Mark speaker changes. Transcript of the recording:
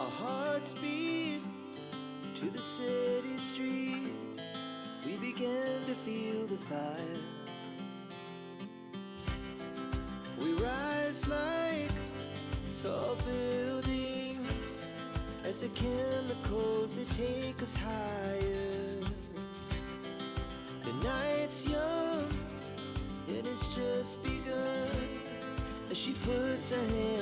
Speaker 1: Our hearts beat to the city streets. We began to feel the fire. We rise like tall buildings as the chemicals, they take us higher. The night's young, it has just begun as she puts her hand